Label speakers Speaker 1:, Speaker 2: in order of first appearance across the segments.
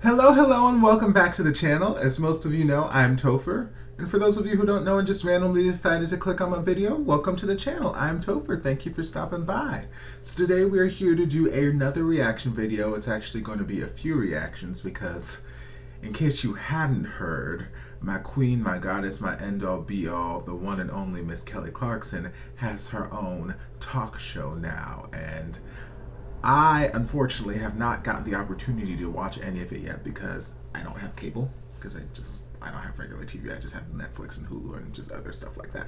Speaker 1: Hello, and welcome back to the channel. As most of you know, I'm Topher. And for those of you who don't know and just randomly decided to click on my video, welcome to the channel. I'm Topher. Thank you for stopping by. So today we are here to do another reaction video. It's actually going to be a few reactions because, in case you hadn't heard, my queen, my goddess, my end-all be-all, the one and only Miss Kelly Clarkson has her own talk show now. And I, unfortunately, have not gotten the opportunity to watch any of it yet because I don't have cable, because I don't have regular TV. I just have Netflix and Hulu and just other stuff like that.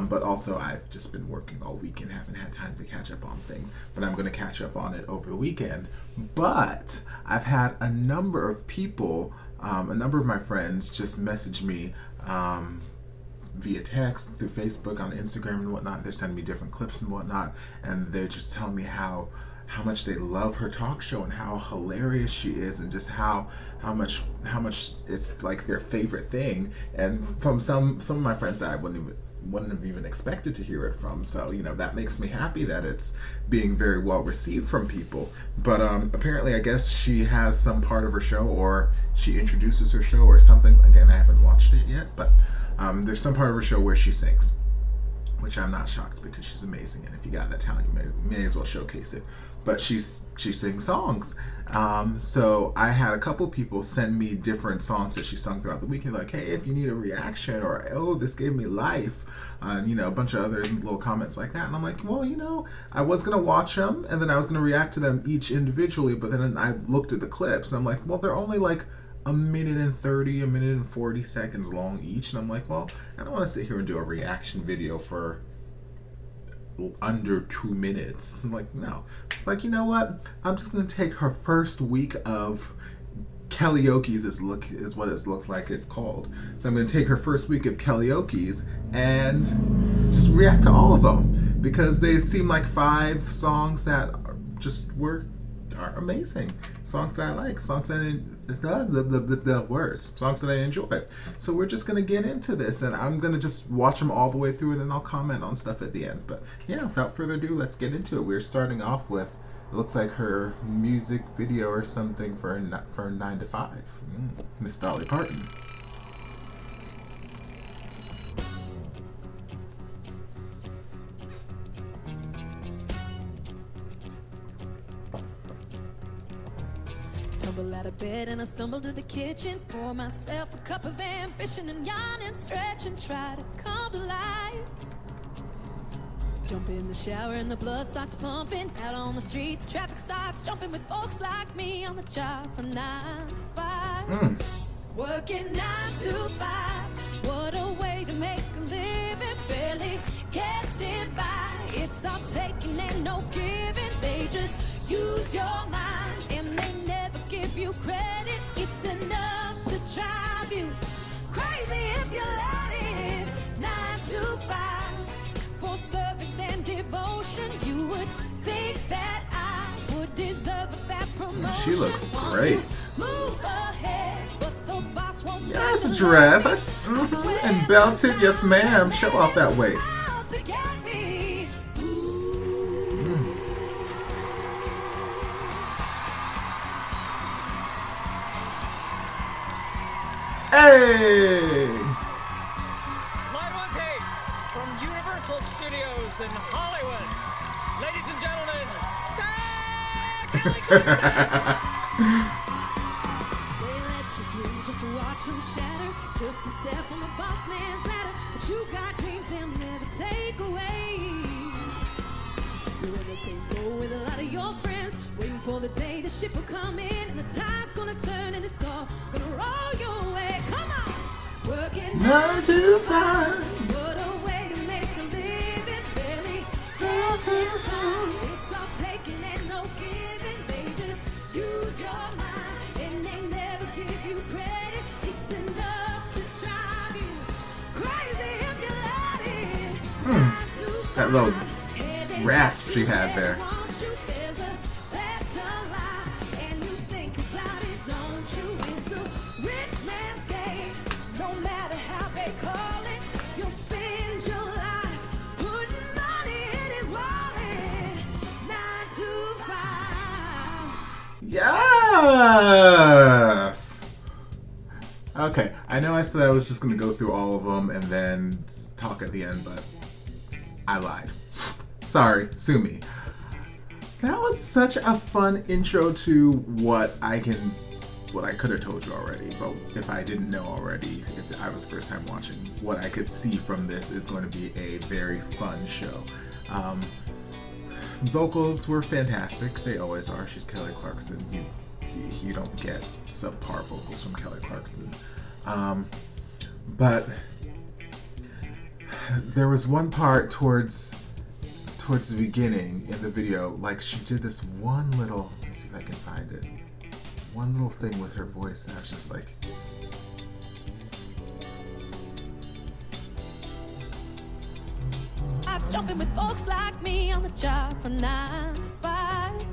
Speaker 1: But also, I've just been working all weekend, haven't had time to catch up on things. But I'm going to catch up on it over the weekend. But I've had a number of people, a number of my friends just message me via text, through Facebook, on Instagram and whatnot. They're sending me different clips and whatnot, and they're just telling me how much they love her talk show and how hilarious she is, and just how much it's like their favorite thing. And from some of my friends that I wouldn't have even expected to hear it from. So, you know, that makes me happy that it's being very well received from people. But apparently, I guess she has some part of her show, or she introduces her show or something. Again, I haven't watched it yet, but there's some part of her show where she sings, which I'm not shocked because she's amazing, and if you got that talent, you may as well showcase it. But she sings songs. So I had a couple people send me different songs that she sung throughout the weekend, like, hey, if you need a reaction, or oh, this gave me life, you know, a bunch of other little comments like that. And I'm like, well, you know, I was gonna watch them and then I was gonna react to them each individually, but then I looked at the clips and I'm like, well, they're only like a minute and 30, a minute and 40 seconds long each. And I'm like, well, I don't want to sit here and do a reaction video for under 2 minutes. I'm like, no. It's like, you know what? I'm just going to take her first week of Kellyoke's is what it looks like it's called. So I'm going to take her first week of Kellyoke's and just react to all of them, because they seem like 5 songs that are amazing. Songs that I like, songs that songs that I enjoy. So we're just gonna get into this, and I'm gonna just watch them all the way through, and then I'll comment on stuff at the end. But yeah, without further ado, let's get into it. We're starting off with, it looks like her music video or something for 9 to 5. Miss Dolly Parton.
Speaker 2: Tumble out of bed and I stumble to the kitchen, pour myself a cup of ambition and yawn and stretch and try to come to life. Jump in the shower and the blood starts pumping. Out on the street, the traffic starts jumping with folks like me on the job from 9 to 5. Working 9 to 5. What a way to make a living, barely getting by. It's all taking and no giving. They just use your mind and they never give you credit. It's enough to drive you crazy if you let it. 9 to 5 for service and devotion. You would think that I would deserve a fat promotion.
Speaker 1: She looks great.
Speaker 2: Move ahead, but the boss won't.
Speaker 1: Yes, dress. And belted. Yes, ma'am. Show off that waist. Hey!
Speaker 3: Live on tape from Universal Studios in Hollywood. Ladies and gentlemen, Kelly Clarkson!
Speaker 2: They let you through just to watch them shatter, just to step on the boss man's ladder. But you got dreams they'll never take away. You're in the same boat with a lot of your friends, waiting for the day the ship will come in and the tide's gonna turn and it's all gonna roll your way. Come on, working
Speaker 1: 9 to 5.
Speaker 2: what a way to make a living, barely getting by. It's all taking and no giving. They just use your mind and they never give you credit. It's enough to drive you crazy if you let it.
Speaker 1: That little rasp she had there. Yeah. Yes! Okay, I know I said I was just going to go through all of them and then talk at the end, but I lied. Sorry, sue me. That was such a fun intro to what I could have told you already, but if I didn't know already, if I was first time watching, what I could see from this is going to be a very fun show. Vocals were fantastic. They always are. She's Kelly Clarkson. You don't get subpar vocals from Kelly Clarkson. But there was one part towards the beginning in the video, like she did this one little, let me see if I can find it, one little thing with her voice, and I was just like,
Speaker 2: Jumping with folks like me on the job from 9 to 5.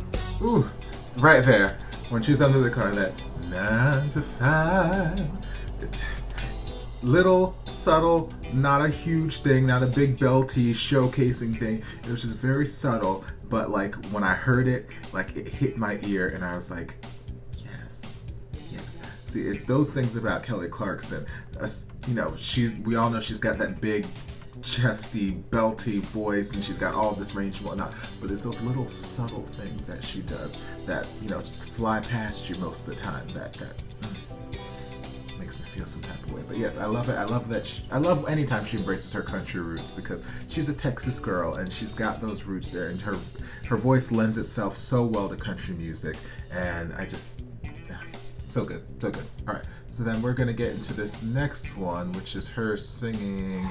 Speaker 1: ooh, right there, when she's under the car, that 9 to 5. Little, subtle, not a huge thing, not a big belty showcasing thing. It was just very subtle, but like when I heard it, like it hit my ear and I was like, yes. See, it's those things about Kelly Clarkson. You know, we all know she's got that big, chesty, belty voice and she's got all this range and whatnot, but it's those little subtle things that she does that, you know, just fly past you most of the time that makes me feel some type of way. But yes, I love it. I love anytime she embraces her country roots, because she's a Texas girl and she's got those roots there, and her voice lends itself so well to country music, and so good. All right, so then we're gonna get into this next one, which is her singing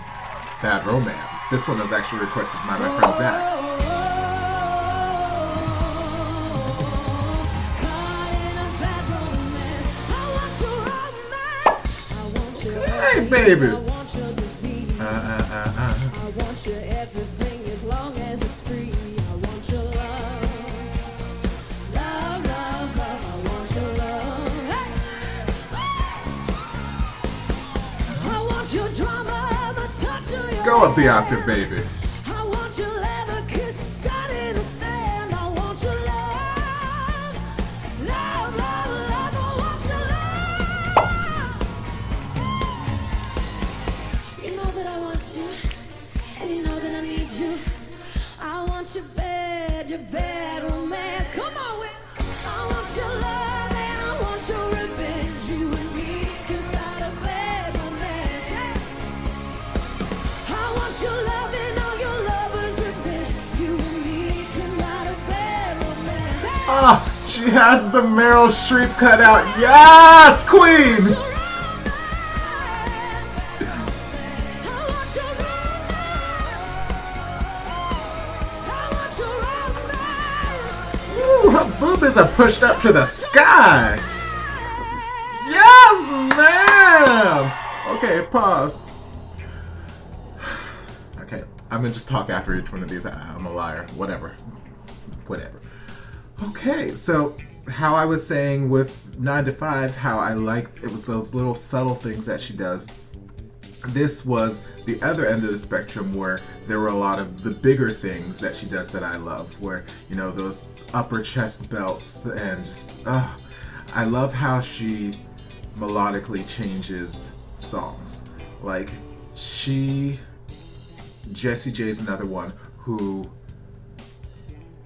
Speaker 1: Bad Romance. This one was actually requested by my friend Zach. Hey, baby.
Speaker 2: I want your everything as long as it's free. I want your love. Love. I want your love. Hey! I want your drama, the touch of your
Speaker 1: Go up the octave, baby.
Speaker 2: I want your leather kisses starting to sand. I want your love. Love. I want your love. You know that I want you, and you know that I need you. I want your bad romance. Come on, Will. I want your love and I want your revenge. You and me can start a bad romance. Yes. I want your love and all your lovers' revenge. You and me can write a bad romance. Hey.
Speaker 1: Ah, she has the Meryl Streep cutout. Yes, queen. Ooh, her boobies are pushed up to the sky. Yes, ma'am. Okay, pause. Okay, I'm gonna just talk after each one of these. I'm a liar. Whatever. Okay, so how I was saying with 9 to 5, how I liked it was those little subtle things that she does. This was the other end of the spectrum, where there were a lot of the bigger things that she does that I love, where, you know, those upper chest belts, and just, I love how she melodically changes songs. Like, Jessie J's another one who,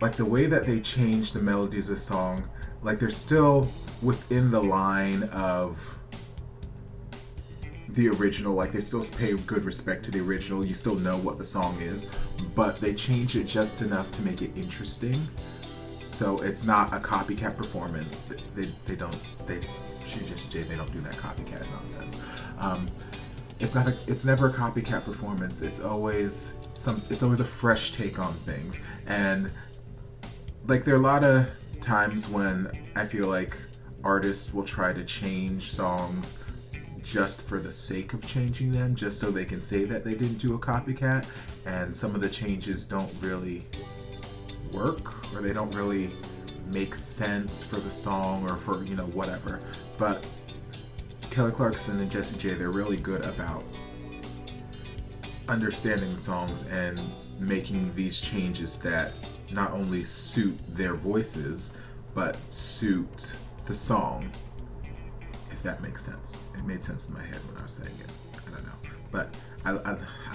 Speaker 1: like, the way that they change the melodies of the song, like, they're still within the line of the original, like they still pay good respect to the original, you still know what the song is, but they change it just enough to make it interesting, so it's not a copycat performance. They don't do that copycat nonsense. It's never a copycat performance. It's always a fresh take on things, and like there are a lot of times when I feel like artists will try to change songs just for the sake of changing them, just so they can say that they didn't do a copycat, and some of the changes don't really work, or they don't really make sense for the song, or for, you know, whatever. But Kelly Clarkson and Jessie J, they're really good about understanding the songs and making these changes that not only suit their voices, but suit the song, if that makes sense. It made sense in my head when I was saying it. I don't know. But I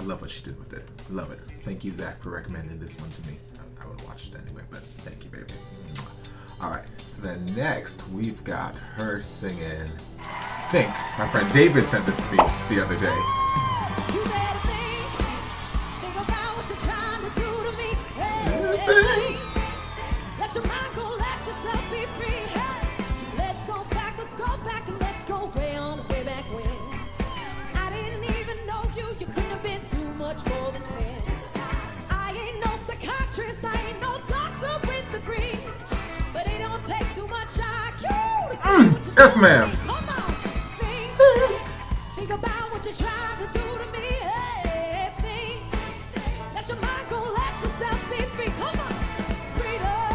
Speaker 1: love what she did with it. Love it. Thank you, Zach, for recommending this one to me. I would watch it anyway, but thank you, baby. Alright, so then next we've got her singing Think. My friend David sent this to me the other day.
Speaker 2: You better think about what you're trying to do to me. Hey, let your mind go, let yourself be free. Hey, let's go back, and let's go way back when. I didn't even know you couldn't have been too much more than 10. I ain't no psychiatrist, I ain't no doctor with a degree, but it don't take too much IQ to see what you're
Speaker 1: Yes,
Speaker 2: doing.
Speaker 1: ma'am.
Speaker 2: Come on, think about what you're trying to do to me. Hey, think. Let your mind go, let yourself be free. Come on. Freedom.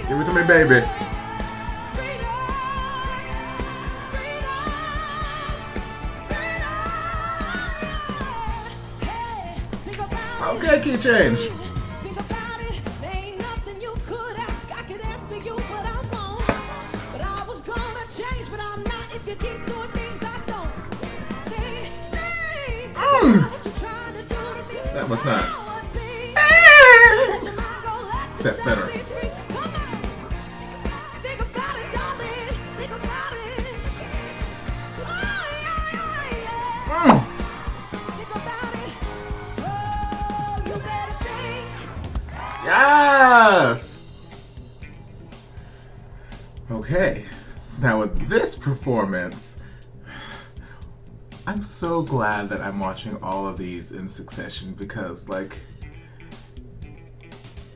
Speaker 1: Give it to me, baby. Okay, key change.
Speaker 2: Think about it. There ain't nothing you could ask. I could answer you, but I won't. But I was gonna change, but I'm not. If you keep doing things I don't. Think what you're trying to do to me.
Speaker 1: That was not.
Speaker 2: Let your mind go, let
Speaker 1: Set
Speaker 2: yourself
Speaker 1: better.
Speaker 2: be free. Come on. Think about it, darling. Think about it.
Speaker 1: Mm.
Speaker 2: Think about it. Oh, you better think.
Speaker 1: Yes! Okay, so now with this performance, I'm so glad that I'm watching all of these in succession because, like,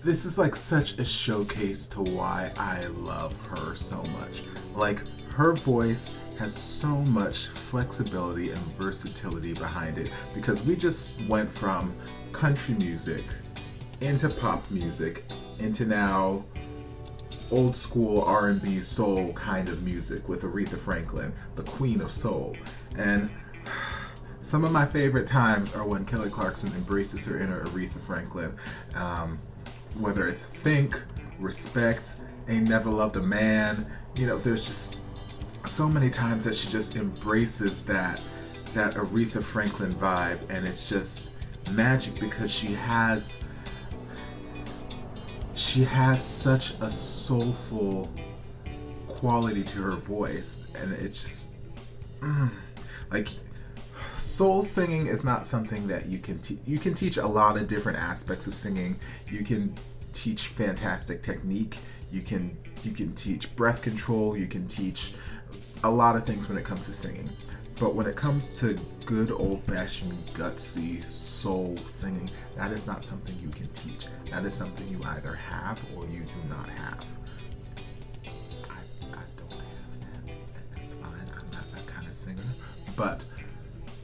Speaker 1: this is like such a showcase to why I love her so much. Like, her voice has so much flexibility and versatility behind it because we just went from country music into pop music into now old school R&B soul kind of music with Aretha Franklin, the queen of soul. And some of my favorite times are when Kelly Clarkson embraces her inner Aretha Franklin. Whether it's Think, Respect, Ain't Never Loved a Man, you know, there's just so many times that she just embraces that Aretha Franklin vibe, and it's just magic because she has such a soulful quality to her voice, and it's just like, soul singing is not something that you can you can teach a lot of different aspects of singing. You can teach fantastic technique, you can teach breath control, you can teach a lot of things when it comes to singing. But when it comes to good old-fashioned gutsy soul singing, that is not something you can teach. That is something you either have or you do not have. I don't have that. That's fine. I'm not that kind of singer. But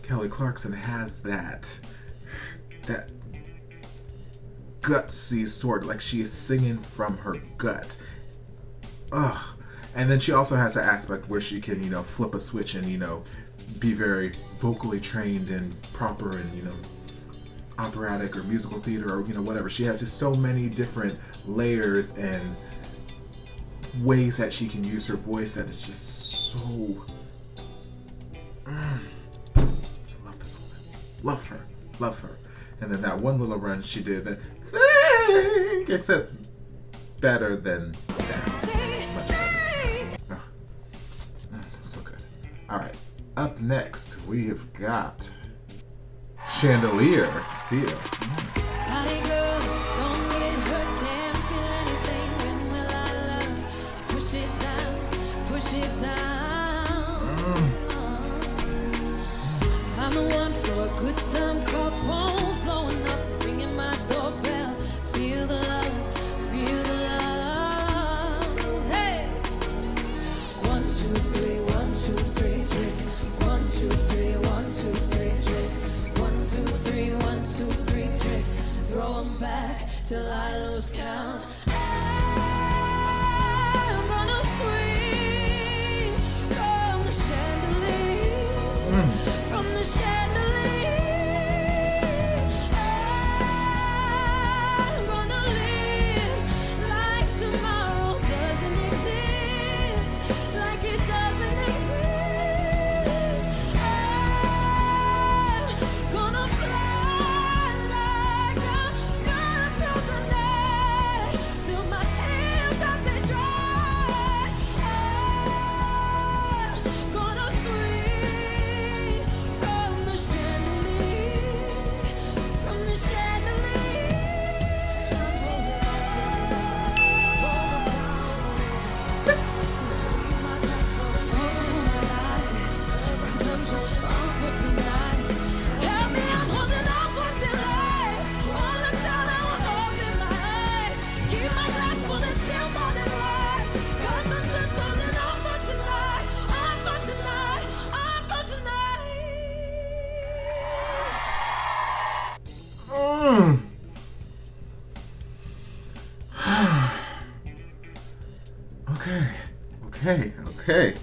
Speaker 1: Kelly Clarkson has that gutsy sort of, like she is singing from her gut. Ugh. And then she also has an aspect where she can, flip a switch and, be very vocally trained and proper and, operatic or musical theater or, whatever. She has just so many different layers and ways that she can use her voice that it's just so... I love this woman. Love her. Love her. And then that one little run she did that thing, except better than that. Much better. So good. Alright. Up next, we have got Chandelier, Sia.
Speaker 2: Party girls, don't get hurt, can't feel anything. When will I love? Push it down, push it down. I'm the one for a good time, call phones blowing up, ringing my doorbell. Feel the love, feel the love. Hey! 1, 2, 3, 1, 2, 3, drink. 1, 2, 3, 1, 2, 3, drink. 1, 2, 3, 1, 2, 3, drink. Throw 'em back till I lose count. I'm gonna swing from the chandelier, from the chandelier.
Speaker 1: Okay.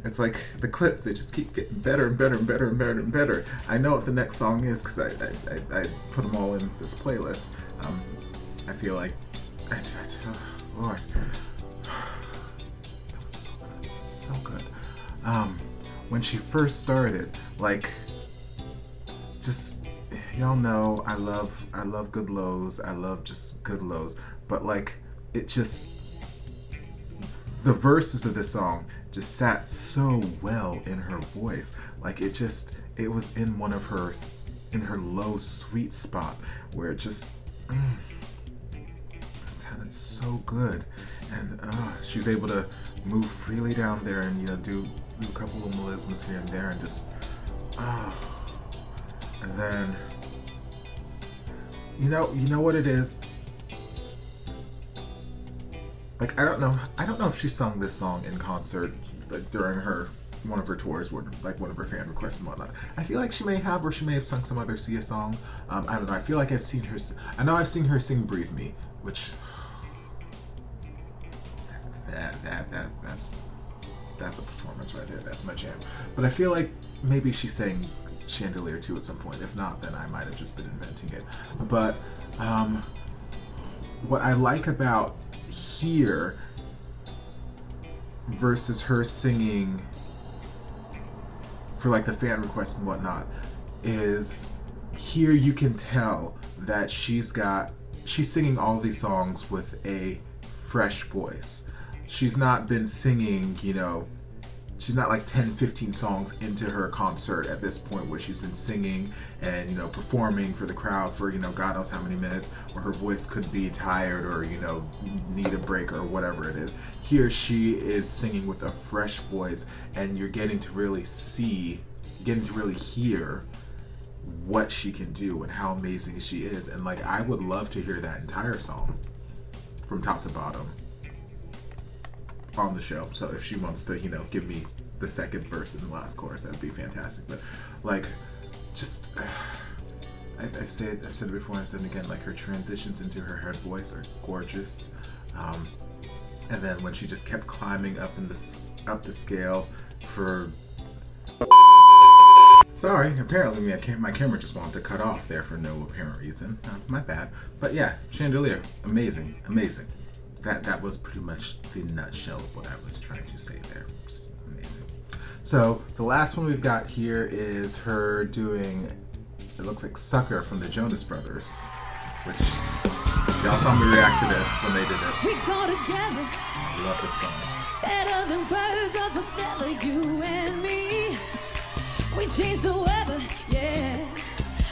Speaker 1: It's like the clips, they just keep getting better and better and better and better and better. I know what the next song is because I put them all in this playlist. I feel like, oh, Lord, that was so good. When she first started, like, just, y'all know I love good lows. I love just good lows, but like, it just, the verses of this song just sat so well in her voice. Like it was in one of her, in her low sweet spot where it just sounded so good. And she was able to move freely down there and, you know, do a couple of melismas here and there and just, and then, you know what it is? Like, I don't know if she sung this song in concert, like during one of her tours, like one of her fan requests and whatnot. I feel like she may have, or she may have sung some other Sia song. I don't know. I feel like I've seen her sing "Breathe Me," which that's a performance right there. That's my jam. But I feel like maybe she sang "Chandelier" too at some point. If not, then I might have just been inventing it. But what I like about here versus her singing for like the fan requests and whatnot is here you can tell that she's singing all these songs with a fresh voice. She's not been singing, you know, she's not like 10-15 songs into her concert at this point where she's been singing and, you know, performing for the crowd for, you know, God knows how many minutes, where her voice could be tired or, you know, need a break or whatever it is. Here she is singing with a fresh voice, and you're getting to really hear what she can do and how amazing she is. And like, I would love to hear that entire song from top to bottom on the show. So if she wants to, you know, give me the second verse and the last chorus, that'd be fantastic. But like, just I've said it before and I said it again, like her transitions into her head voice are gorgeous. And then when she just kept climbing up the scale for sorry, apparently my camera just wanted to cut off there for no apparent reason. My bad. But yeah, Chandelier, amazing. That was pretty much the nutshell of what I was trying to say there. Just amazing. So the last one we've got here is her doing, it looks like Sucker from the Jonas Brothers, which y'all saw me react to this when they did it.
Speaker 2: We go together.
Speaker 1: I love this song.
Speaker 2: Better than birds of a feather, you and me. We change the weather, yeah.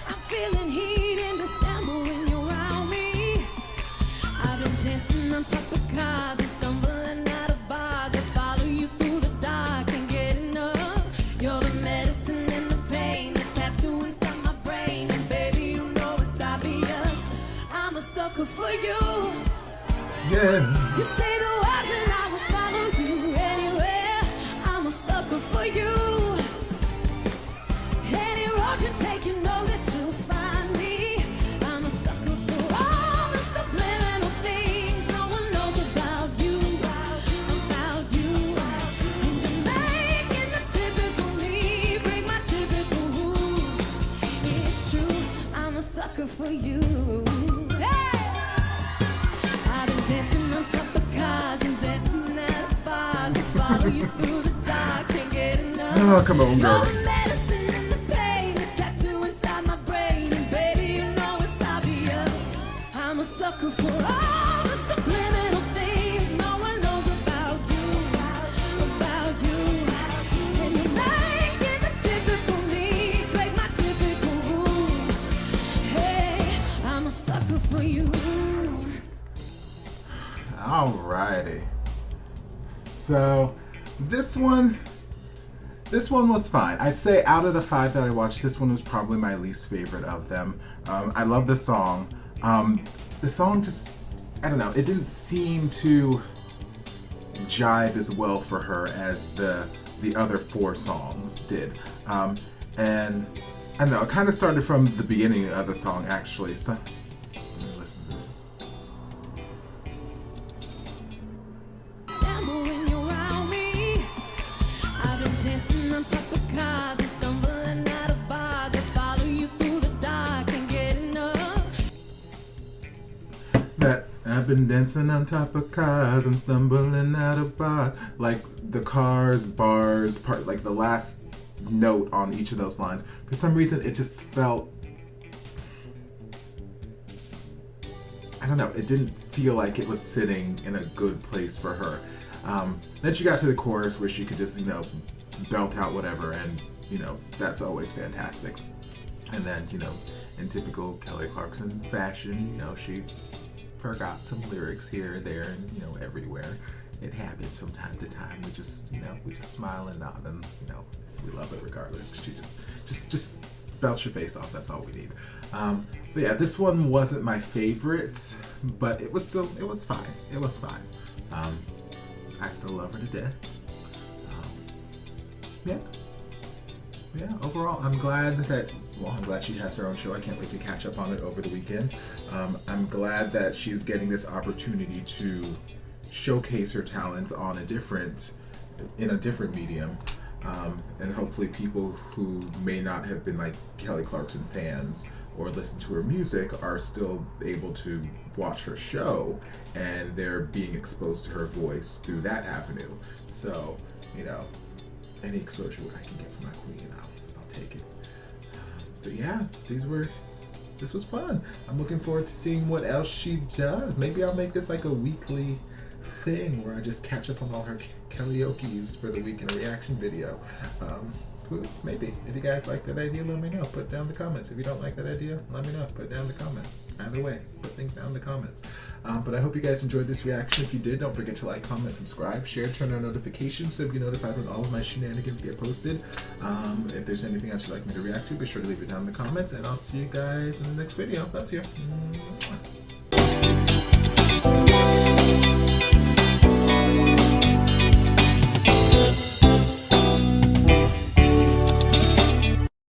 Speaker 2: I'm feeling heat in December when you're around me. I've been dancing on top of cars and stumbling out of bars. I follow you through the dark, can't get enough. You're the medicine and the pain, the tattoo inside my brain. And baby, you know it's obvious, I'm a sucker for you.
Speaker 1: Yeah.
Speaker 2: You say the words and I will follow you anywhere. I'm a sucker for you. Any road you take, you know that you'll find me. I'm a sucker for all the subliminal things no one knows about you. And you're making the typical me break my typical rules. It's true, I'm a sucker for you. I've been dancing on top of cars and dancing at bars. I follow you through the dark, can't get enough.
Speaker 1: Oh, come on, girl.
Speaker 2: You're the medicine and the pain, the tattoo inside my brain. And baby, you know it's obvious, I'm a sucker for all the subliminal things no one knows about you. And you're making the typical me break my typical rules. Hey, I'm a sucker for you.
Speaker 1: Alrighty. So this one was fine. I'd say out of the 5 that I watched, this one was probably my least favorite of them. I love the song. The song just, I don't know, it didn't seem to jive as well for her as the other 4 songs did. And I know, it kind of started from the beginning of the song, actually. So, let me listen to this.
Speaker 2: When you're around me, I've been dancing on top of cars and stumbling out of bars. I follow you through the dark, can't get enough.
Speaker 1: That I've been dancing on top of cars and stumbling out of bars. Like the cars, bars, part, like the last note on each of those lines. For some reason, it just felt, I don't know, it didn't feel like it was sitting in a good place for her. Then she got to the chorus where she could just, you know, belt out whatever, and, you know, that's always fantastic. And then, you know, in typical Kelly Clarkson fashion, you know, she forgot some lyrics here, there, and, you know, everywhere. It happens from time to time. We just, you know, we just smile and nod, and, you know, we love it regardless. She just belch your face off. That's all we need. But yeah, this one wasn't my favorite, but it was still, it was fine. It was fine. I still love her to death. Yeah, overall, I'm glad that, well, I'm glad she has her own show. I can't wait to catch up on it over the weekend. I'm glad that she's getting this opportunity to showcase her talents on in a different medium. And hopefully people who may not have been like Kelly Clarkson fans or listen to her music are still able to watch her show, and they're being exposed to her voice through that avenue. So, you know, any exposure I can get from my queen, I'll take it. But yeah, this was fun. I'm looking forward to seeing what else she does. Maybe I'll make this like a weekly thing where I just catch up on all her Kellyokes for the week in a reaction video. Who knows, maybe. If you guys like that idea, let me know. Put it down in the comments. If you don't like that idea, let me know. Put it down in the comments. Either way, put things down in the comments. But I hope you guys enjoyed this reaction. If you did, don't forget to like, comment, subscribe, share, turn on notifications so you get notified when all of my shenanigans get posted. If there's anything else you'd like me to react to, be sure to leave it down in the comments, and I'll see you guys in the next video. Love you. Mwah.